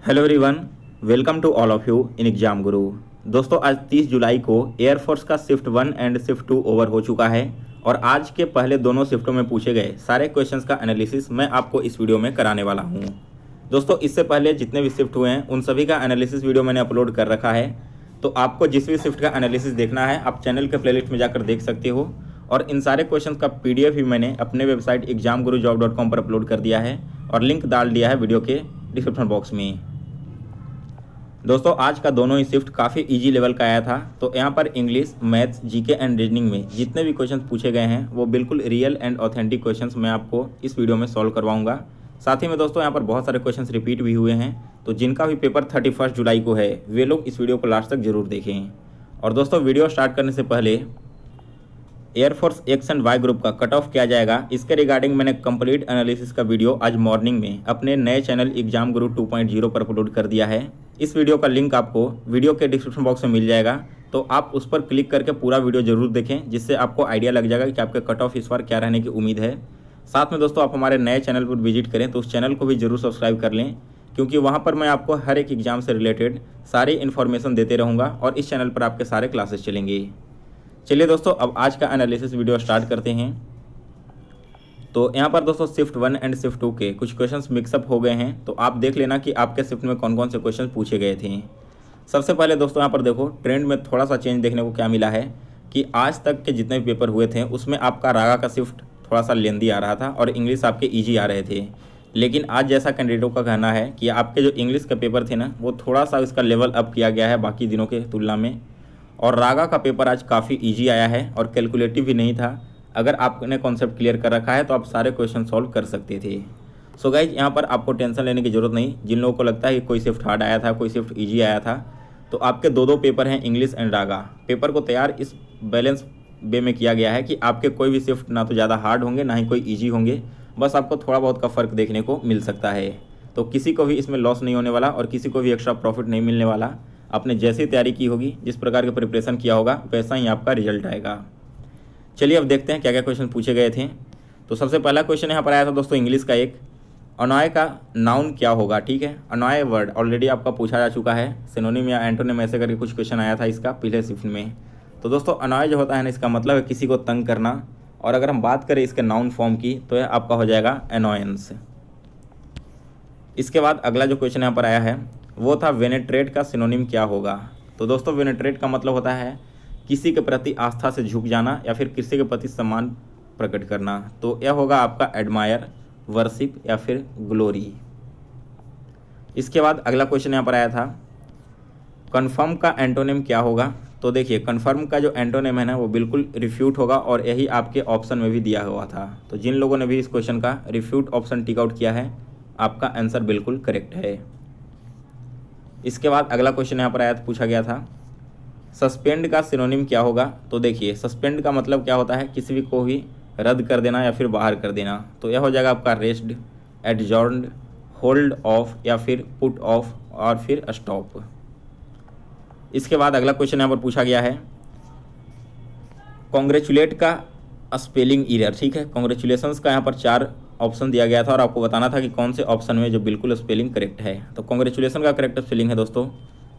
Hello everyone, welcome to all of you in exam Guru. दोस्तों, आज 30 जुलाई को एयरफोर्स का शिफ्ट 1 एंड शिफ्ट 2 ओवर हो चुका है और आज के पहले दोनों शिफ्टों में पूछे गए सारे क्वेश्चंस का एनालिसिस मैं आपको इस वीडियो में कराने वाला हूं। दोस्तों, इससे पहले जितने भी शिफ्ट हुए हैं उन सभी का एनालिसिस वीडियो मैंने अपलोड कर रखा है, तो आपको जिस भी शिफ्ट का एनालिसिस देखना है आप चैनल के प्लेलिस्ट में जाकर देख सकते हो। और इन सारे क्वेश्चंस का PDF भी मैंने अपने वेबसाइट examgurujob.com पर अपलोड कर दिया है और लिंक डाल दिया है वीडियो के डिस्क्रिप्शन बॉक्स में। दोस्तों, आज का दोनों ही शिफ्ट काफ़ी इजी लेवल का आया था, तो यहाँ पर English, maths, GK and reasoning में जितने भी क्वेश्चंस पूछे गए हैं वो बिल्कुल रियल एंड ऑथेंटिक क्वेश्चंस मैं आपको इस वीडियो में सॉल्व करवाऊंगा। साथ ही में दोस्तों यहाँ पर बहुत सारे क्वेश्चंस रिपीट भी हुए हैं, तो जिनका भी पेपर 31 जुलाई को है वे लोग इस वीडियो को लास्ट तक जरूर देखें। और दोस्तों, वीडियो स्टार्ट करने से पहले air force X and Y group का कट ऑफ किया जाएगा, इसके रिगार्डिंग मैंने कंप्लीट एनालिसिस का वीडियो आज मॉर्निंग में अपने नए चैनल एग्जाम गुरु 2.0 पर अपलोड कर दिया है। इस वीडियो का लिंक आपको वीडियो के डिस्क्रिप्शन बॉक्स में मिल जाएगा, तो आप उस पर क्लिक करके पूरा वीडियो जरूर देखें, जिससे आपको आइडिया लग जाएगा कि आपके कट ऑफ इस बार क्या रहने की उम्मीद है। साथ में दोस्तों, आप हमारे नए चैनल पर विजिट करें तो उस चैनल को भी जरूर सब्सक्राइब कर लें, क्योंकि वहाँ पर मैं आपको हर एक एग्जाम से रिलेटेड सारी इन्फॉर्मेशन देते रहूँगा और इस चैनल पर आपके सारे क्लासेस चलेंगे। चलिए दोस्तों, अब आज का एनालिसिस वीडियो स्टार्ट करते हैं। तो यहाँ पर दोस्तों शिफ्ट 1 एंड शिफ्ट 2 के कुछ क्वेश्चंस मिक्सअप हो गए हैं, तो आप देख लेना कि आपके शिफ्ट में कौन कौन से क्वेश्चन पूछे गए थे। सबसे पहले दोस्तों यहाँ पर देखो, ट्रेंड में थोड़ा सा चेंज देखने को क्या मिला है कि आज तक के जितने भी पेपर हुए थे उसमें आपका रागा का शिफ्ट थोड़ा सा लेंदी आ रहा था और इंग्लिश आपके ईजी आ रहे थे। लेकिन आज जैसा कैंडिडेटों का कहना है कि आपके जो इंग्लिश के पेपर थे ना, वो थोड़ा सा इसका लेवल अप किया गया है बाकी दिनों के तुलना में, और रागा का पेपर आज काफ़ी इजी आया है और कैलकुलेटिव भी नहीं था। अगर आपने कॉन्सेप्ट क्लियर कर रखा है तो आप सारे क्वेश्चन सॉल्व कर सकते थे। सो गाइज, यहाँ पर आपको टेंशन लेने की ज़रूरत नहीं। जिन लोगों को लगता है कि कोई शिफ्ट हार्ड आया था, कोई शिफ्ट इजी आया था, तो आपके दो पेपर हैं इंग्लिश एंड रागा। पेपर को तैयार इस बैलेंस वे में किया गया है कि आपके कोई भी शिफ्ट ना तो ज़्यादा हार्ड होंगे ना ही कोई ईजी होंगे, बस आपको थोड़ा बहुत का फ़र्क देखने को मिल सकता है। तो किसी को भी इसमें लॉस नहीं होने वाला और किसी को भी एक्स्ट्रा प्रॉफिट नहीं मिलने वाला। आपने जैसी तैयारी की होगी, जिस प्रकार की प्रिपरेशन किया होगा, वैसा ही आपका रिजल्ट आएगा। चलिए अब देखते हैं क्या क्या क्वेश्चन पूछे गए थे। तो सबसे पहला क्वेश्चन यहाँ पर आया था दोस्तों इंग्लिश का एक, अनॉय का नाउन क्या होगा। ठीक है, अनॉय वर्ड ऑलरेडी आपका पूछा जा चुका है, सिनोनिम या एंटोनिम ऐसे करके कुछ क्वेश्चन आया था इसका पिछले शिफ्ट में। तो दोस्तों, अनॉय जो होता है ना, इसका मतलब है किसी को तंग करना, और अगर हम बात करें इसके नाउन फॉर्म की तो यह आपका हो जाएगा एनॉयंस। इसके बाद अगला जो क्वेश्चन यहाँ पर आया है वो था वेनेट्रेट का सिनोनिम क्या होगा। तो दोस्तों, वेनेट्रेट का मतलब होता है किसी के प्रति आस्था से झुक जाना या फिर किसी के प्रति सम्मान प्रकट करना। तो यह होगा आपका एडमायर, वर्शिप या फिर ग्लोरी। इसके बाद अगला क्वेश्चन यहाँ पर आया था कन्फर्म का एंटोनिम क्या होगा। तो देखिए, कन्फर्म का जो एंटोनिम है ना, वो बिल्कुल रिफ्यूट होगा और यही आपके ऑप्शन में भी दिया हुआ था। तो जिन लोगों ने भी इस क्वेश्चन का रिफ्यूट ऑप्शन टिक आउट किया है, आपका आंसर बिल्कुल करेक्ट है। इसके बाद अगला क्वेश्चन यहाँ पर आया पूछा गया था सस्पेंड का सिनोनिम क्या होगा। तो देखिए, सस्पेंड का मतलब क्या होता है, किसी भी को भी रद्द कर देना या फिर बाहर कर देना। तो यह हो जाएगा आपका रेस्ड, एडजॉर्न्ड, होल्ड ऑफ या फिर पुट ऑफ और फिर स्टॉप। इसके बाद अगला क्वेश्चन यहाँ पर पूछा गया है कॉन्ग्रेचुलेट का स्पेलिंग एरर। ठीक है, कॉन्ग्रेचुलेशंस का यहाँ पर 4 ऑप्शन दिया गया था और आपको बताना था कि कौन से ऑप्शन में जो बिल्कुल स्पेलिंग करेक्ट है। तो कॉन्ग्रेचुलेशन का करेक्ट स्पेलिंग है दोस्तों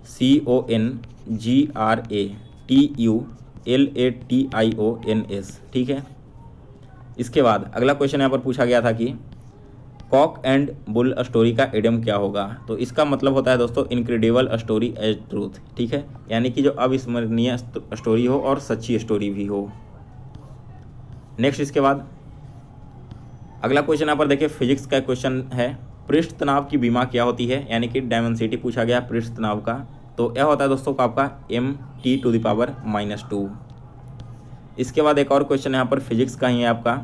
CONGRATULATIONS। ठीक है। इसके बाद अगला क्वेश्चन यहाँ पर पूछा गया था कि कॉक एंड बुल स्टोरी का इडियम क्या होगा। तो इसका मतलब होता है दोस्तों इनक्रेडिबल स्टोरी एज ट्रूथ। ठीक है, यानी कि जो अविस्मरणीय स्टोरी हो और सच्ची स्टोरी भी हो। नेक्स्ट, इसके बाद अगला क्वेश्चन यहाँ पर देखिए फिजिक्स का क्वेश्चन है पृष्ठ तनाव की बीमा क्या होती है, यानी कि डायमेंसिटी पूछा गया पृष्ठ तनाव का। तो यह होता है दोस्तों का आपका MT⁻²। इसके बाद एक और क्वेश्चन यहाँ पर फिजिक्स का ही है आपका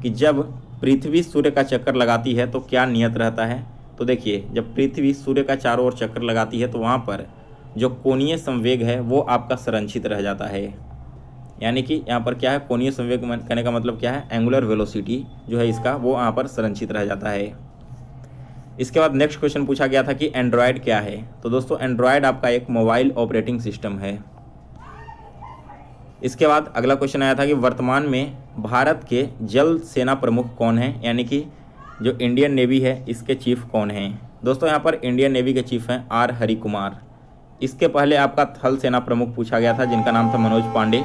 कि जब पृथ्वी सूर्य का चक्कर लगाती है तो क्या नियत रहता है। तो देखिए, जब पृथ्वी सूर्य का चारों ओर चक्कर लगाती है तो वहाँ पर जो कोणीय संवेग है वो आपका संरक्षित रह जाता है। यानी कि यहाँ पर क्या है, कोणीय संवेग कहने का मतलब क्या है, एंगुलर वेलोसिटी जो है इसका वो यहाँ पर संरक्षित रह जाता है। इसके बाद नेक्स्ट क्वेश्चन पूछा गया था कि एंड्रॉयड क्या है। तो दोस्तों, एंड्रॉयड आपका एक मोबाइल ऑपरेटिंग सिस्टम है। इसके बाद अगला क्वेश्चन आया था कि वर्तमान में भारत के जल सेना प्रमुख कौन हैं, यानी कि जो इंडियन नेवी है इसके चीफ कौन हैं। दोस्तों यहाँ पर इंडियन नेवी के चीफ हैं आर हरि कुमार। इसके पहले आपका थल सेना प्रमुख पूछा गया था जिनका नाम था मनोज पांडे।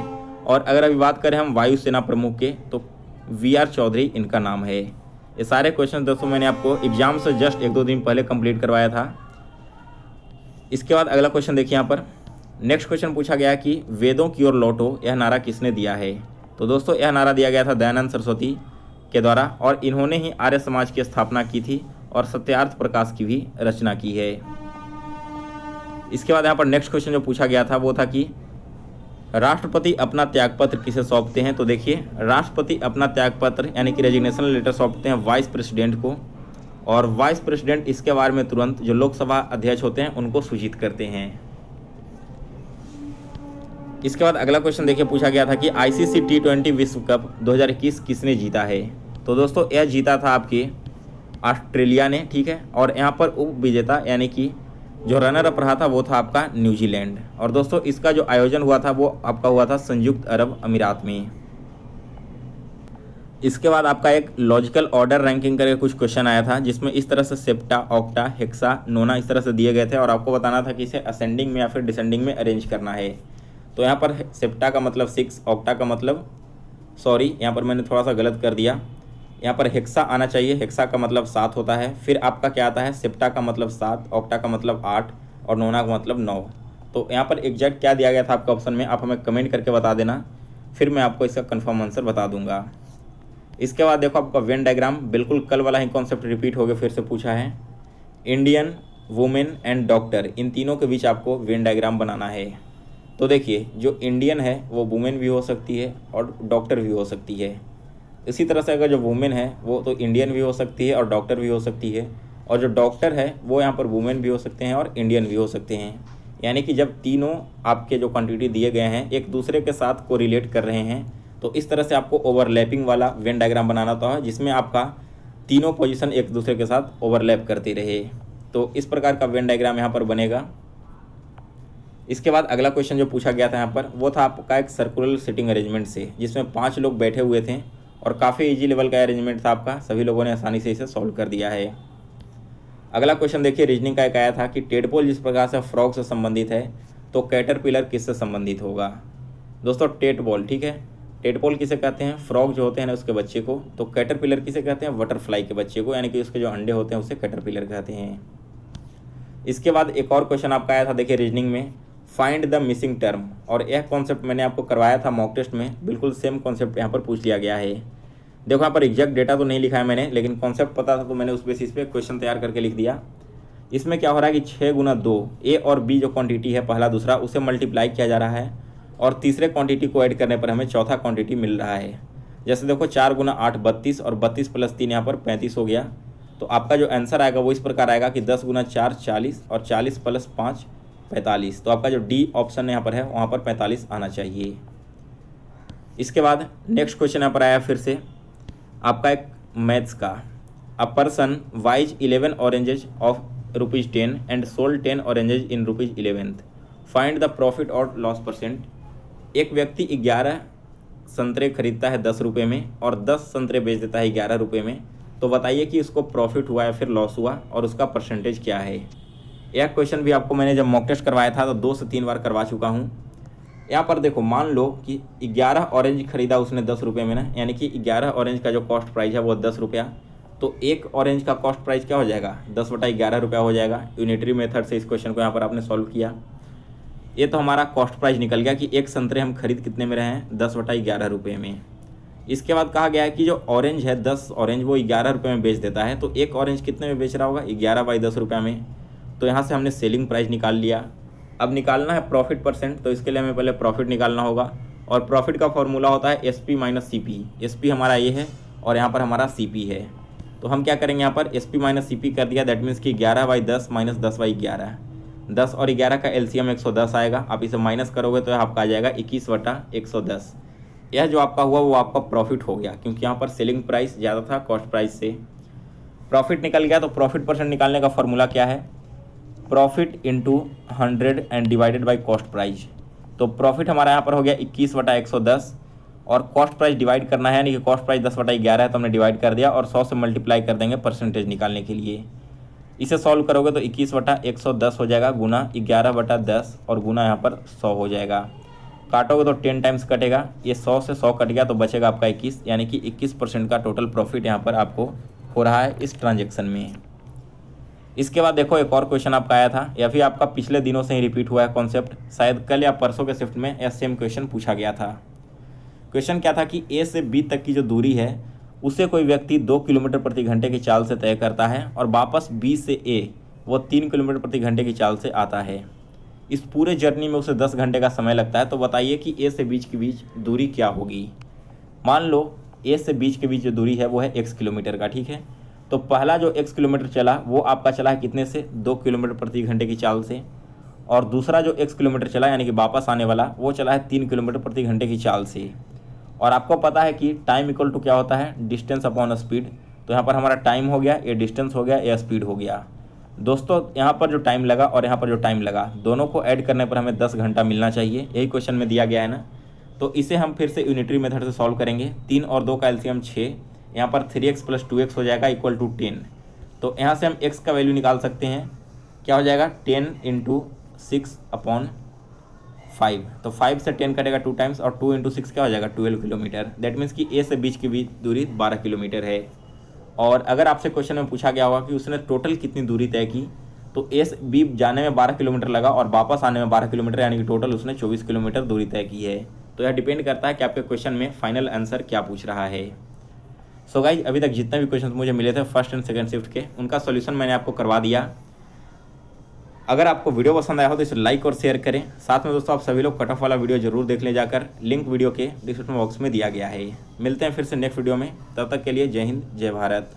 और अगर अभी बात करें हम वायु सेना प्रमुख के तो वी.आर. चौधरी इनका नाम है। ये सारे क्वेश्चन दोस्तों मैंने आपको एग्जाम से जस्ट 1-2 दिन पहले कंप्लीट करवाया था। इसके बाद अगला क्वेश्चन देखिए यहाँ पर। नेक्स्ट क्वेश्चन पूछा गया कि वेदों की ओर लौटो यह नारा किसने दिया है। तो दोस्तों यह नारा दिया गया था दयानंद सरस्वती के द्वारा और इन्होंने ही आर्य समाज की स्थापना की थी और सत्यार्थ प्रकाश की भी रचना की है। इसके बाद यहाँ पर नेक्स्ट क्वेश्चन जो पूछा गया था वो था कि राष्ट्रपति अपना त्यागपत्र किसे सौंपते हैं। तो देखिए राष्ट्रपति अपना त्यागपत्र यानी कि रेजिग्नेशन लेटर सौंपते हैं वाइस प्रेसिडेंट को और वाइस प्रेसिडेंट इसके बारे में तुरंत जो लोकसभा अध्यक्ष होते हैं उनको सूचित करते हैं। इसके बाद अगला क्वेश्चन देखिए पूछा गया था कि आईसीसी T20 विश्व कप 2021 किसने जीता है। तो दोस्तों यह जीता था आपके ऑस्ट्रेलिया ने, ठीक है। और यहाँ पर उप विजेता यानी कि जो रनर अप रहा था वो था आपका न्यूजीलैंड। और दोस्तों इसका जो आयोजन हुआ था वो आपका हुआ था संयुक्त अरब अमीरात में। इसके बाद आपका एक लॉजिकल ऑर्डर रैंकिंग करके कुछ क्वेश्चन आया था जिसमें इस तरह से सेप्टा, ऑक्टा, हेक्सा, नोना इस तरह से दिए गए थे और आपको बताना था कि इसे असेंडिंग में या फिर डिसेंडिंग में अरेंज करना है। तो यहाँ पर सेप्टा का मतलब 6, ऑक्टा का मतलब यहाँ पर मैंने थोड़ा सा गलत कर दिया, यहाँ पर हेक्सा आना चाहिए। हेक्सा का मतलब 7 होता है। फिर आपका क्या आता है, सेप्टा का मतलब 7, ऑक्टा का मतलब 8 और नोना का मतलब 9। तो यहाँ पर एग्जैक्ट क्या दिया गया था आपका ऑप्शन में आप हमें कमेंट करके बता देना, फिर मैं आपको इसका कंफर्म आंसर बता दूंगा। इसके बाद देखो आपका वेन डायग्राम बिल्कुल कल वाला ही कॉन्सेप्ट रिपीट हो गया, फिर से पूछा है इंडियन, वुमेन एंड डॉक्टर, इन तीनों के बीच आपको वेन डायग्राम बनाना है। तो देखिए जो इंडियन है वो वुमेन भी हो सकती है और डॉक्टर भी हो सकती है। इसी तरह से अगर जो वुमेन है वो तो इंडियन भी हो सकती है और डॉक्टर भी हो सकती है, और जो डॉक्टर है वो यहाँ पर वुमेन भी हो सकते हैं और इंडियन भी हो सकते हैं। यानी कि जब तीनों आपके जो क्वांटिटी दिए गए हैं एक दूसरे के साथ कोरिलेट कर रहे हैं तो इस तरह से आपको ओवरलैपिंग वाला वेन डायग्राम बनाना होता है जिसमें आपका तीनों पोजीशन एक दूसरे के साथ ओवरलैप करते रहे। तो इस प्रकार का वेन डायग्राम यहाँ पर बनेगा। इसके बाद अगला क्वेश्चन जो पूछा गया था यहाँ पर वो था आपका एक सर्कुलर सिटिंग अरेंजमेंट से, जिसमें 5 लोग बैठे हुए थे और काफ़ी इजी लेवल का अरेंजमेंट था आपका, सभी लोगों ने आसानी से इसे सॉल्व कर दिया है। अगला क्वेश्चन देखिए रीजनिंग का एक आया था कि टेडपोल जिस प्रकार से फ्रॉग से संबंधित है तो कैटरपिलर किससे संबंधित होगा। दोस्तों टेटबॉल, ठीक है। टेडपोल किसे कहते हैं, फ्रॉग जो होते हैं ना उसके बच्चे को। तो कैटरपिलर किसे कहते हैं, बटरफ्लाई के बच्चे को, यानी कि उसके जो अंडे होते हैं उसे कैटरपिलर कहते हैं। इसके बाद एक और क्वेश्चन आपका आया था देखिए रीजनिंग में, फाइंड द मिसिंग टर्म, और यह कॉन्सेप्ट मैंने आपको करवाया था मॉक टेस्ट में, बिल्कुल सेम कॉन्सेप्ट यहाँ पर पूछ लिया गया है। देखो यहाँ पर एग्जैक्ट डेटा तो नहीं लिखा है मैंने, लेकिन कॉन्सेप्ट पता था तो मैंने उस बेसिस पे क्वेश्चन तैयार करके लिख दिया। इसमें क्या हो रहा है कि 6 गुना 2 ए और बी जो क्वांटिटी है पहला दूसरा उसे मल्टीप्लाई किया जा रहा है और तीसरे क्वांटिटी को ऐड करने पर हमें चौथा क्वांटिटी मिल रहा है। जैसे देखो 4 गुना 8 32 और 32 प्लस 3 यहाँ पर 35 हो गया। तो आपका जो आंसर आएगा वो इस प्रकार आएगा कि 10 गुना 4 40 और 40 प्लस 5 45। तो आपका जो डी ऑप्शन यहाँ पर है वहाँ पर 45 आना चाहिए। इसके बाद नेक्स्ट क्वेश्चन यहाँ पर आया फिर से आपका एक मैथ्स का, a person wise 11 oranges of ₹10 and sold 10 oranges in ₹11, find the profit और लॉस परसेंट। एक व्यक्ति 11 संतरे खरीदता है 10 रुपये में और 10 संतरे बेच देता है 11 रुपये में, तो बताइए कि उसको प्रॉफिट हुआ या फिर लॉस हुआ और उसका परसेंटेज क्या है। यह क्वेश्चन भी आपको मैंने जब मॉक टेस्ट करवाया था तो 2 से 3 बार करवा चुका हूँ। यहाँ पर देखो मान लो कि 11 ऑरेंज खरीदा उसने 10 रुपये में ना, यानी कि 11 ऑरेंज का जो कॉस्ट प्राइस है वो 10 रुपया, तो एक ऑरेंज का कॉस्ट प्राइस क्या हो जाएगा 10/11 रुपया हो जाएगा। यूनिटरी मेथड से इस क्वेश्चन को यहाँ पर आपने सॉल्व किया। ये तो हमारा कॉस्ट प्राइस निकल गया कि एक संतरे हम खरीद कितने में रहे हैं 10/11 रुपये में। इसके बाद कहा गया है कि जो ऑरेंज है 10 ऑरेंज वो 11 रुपये में बेच देता है, तो एक ऑरेंज कितने में बेच रहा होगा 11/10 रुपये में। तो यहाँ से हमने सेलिंग प्राइस निकाल लिया। अब निकालना है प्रॉफिट परसेंट, तो इसके लिए हमें पहले प्रॉफिट निकालना होगा और प्रॉफिट का फॉर्मूला होता है SP माइनस CP। SP हमारा ये है और यहाँ पर हमारा CP है। तो हम क्या करेंगे यहाँ पर SP माइनस CP कर दिया, दैट मीन्स कि 11/10 माइनस 10/11, 10 और 11 का LCM 110 आएगा। आप इसे माइनस करोगे तो आपका आ जाएगा 21/110। यह जो आपका हुआ वो आपका प्रॉफिट हो गया, क्योंकि यहाँ पर सेलिंग प्राइस ज़्यादा था कॉस्ट प्राइस से। प्रॉफिट निकल गया, तो प्रॉफिट परसेंट निकालने का फॉर्मूला क्या है, profit into 100 and divided by cost price. तो प्रॉफिट हमारा यहाँ पर हो गया 21/110 और कॉस्ट प्राइस डिवाइड करना है, यानी कि कॉस्ट प्राइस 10/11 है तो हमने डिवाइड कर दिया और 100 से मल्टीप्लाई कर देंगे परसेंटेज निकालने के लिए। इसे सॉल्व करोगे तो 21/110 हो जाएगा, गुना 11/10 और गुना यहाँ पर 100 हो जाएगा। काटोगे तो 10 टाइम्स कटेगा, ये 100 से 100 कट गया तो बचेगा आपका 21, यानी कि 21% का टोटल प्रॉफिट यहाँ पर आपको हो रहा है इस ट्रांजेक्शन में। इसके बाद देखो एक और क्वेश्चन आपका आया था, या फिर आपका पिछले दिनों से ही रिपीट हुआ है कॉन्सेप्ट, शायद कल या परसों के शिफ्ट में यह सेम क्वेश्चन पूछा गया था। क्वेश्चन क्या था कि ए से बी तक की जो दूरी है उसे कोई व्यक्ति 2 किलोमीटर प्रति घंटे की चाल से तय करता है और वापस बी से ए वो 3 किलोमीटर प्रति घंटे की चाल से आता है। इस पूरे जर्नी में उसे 10 घंटे का समय लगता है, तो बताइए कि ए से बीच के बीच दूरी क्या होगी। मान लो ए से बीच के बीच जो दूरी है वो है x किलोमीटर का, ठीक है। तो पहला जो x किलोमीटर चला वो आपका चला है कितने से, 2 किलोमीटर प्रति घंटे की चाल से, और दूसरा जो x किलोमीटर चला यानी कि वापस आने वाला वो चला है 3 किलोमीटर प्रति घंटे की चाल से। और आपको पता है कि टाइम इक्वल टू क्या होता है, डिस्टेंस अपॉन स्पीड। तो यहाँ पर हमारा टाइम हो गया, ये डिस्टेंस हो गया, ये स्पीड हो गया। दोस्तों यहाँ पर जो टाइम लगा और यहाँ पर जो टाइम लगा दोनों को ऐड करने पर हमें 10 घंटा मिलना चाहिए, यही क्वेश्चन में दिया गया है ना। तो इसे हम फिर से यूनिटरी मेथड से सॉल्व करेंगे। 3 और 2 का एलसीएम 6, यहाँ पर 3x + 2x हो जाएगा इक्वल टू 10। तो यहाँ से हम x का वैल्यू निकाल सकते हैं, क्या हो जाएगा 10 × 6/5। तो 5 से 10 कटेगा 2 टाइम्स और 2 × 6 क्या हो जाएगा 12 किलोमीटर। दैट मीन्स कि ए से बीच की बीच दूरी 12 किलोमीटर है। और अगर आपसे क्वेश्चन में पूछा गया होगा कि उसने टोटल कितनी दूरी तय की, तो ए से बी जाने में 12 किलोमीटर लगा और वापस आने में 12 किलोमीटर, यानी कि टोटल उसने 24 किलोमीटर दूरी तय की है। तो यह डिपेंड करता है कि आपके क्वेश्चन में फाइनल आंसर क्या पूछ रहा है। सो गाइज अभी तक जितने भी क्वेश्चन मुझे मिले थे फर्स्ट एंड सेकंड शिफ्ट के, उनका सॉल्यूशन मैंने आपको करवा दिया। अगर आपको वीडियो पसंद आया हो तो इसे लाइक और शेयर करें। साथ में दोस्तों आप सभी लोग कट ऑफ वाला वीडियो जरूर देख ले जाकर, लिंक वीडियो के डिस्क्रिप्शन बॉक्स में दिया गया है। मिलते हैं फिर से नेक्स्ट वीडियो में, तब तक के लिए जय हिंद जय भारत।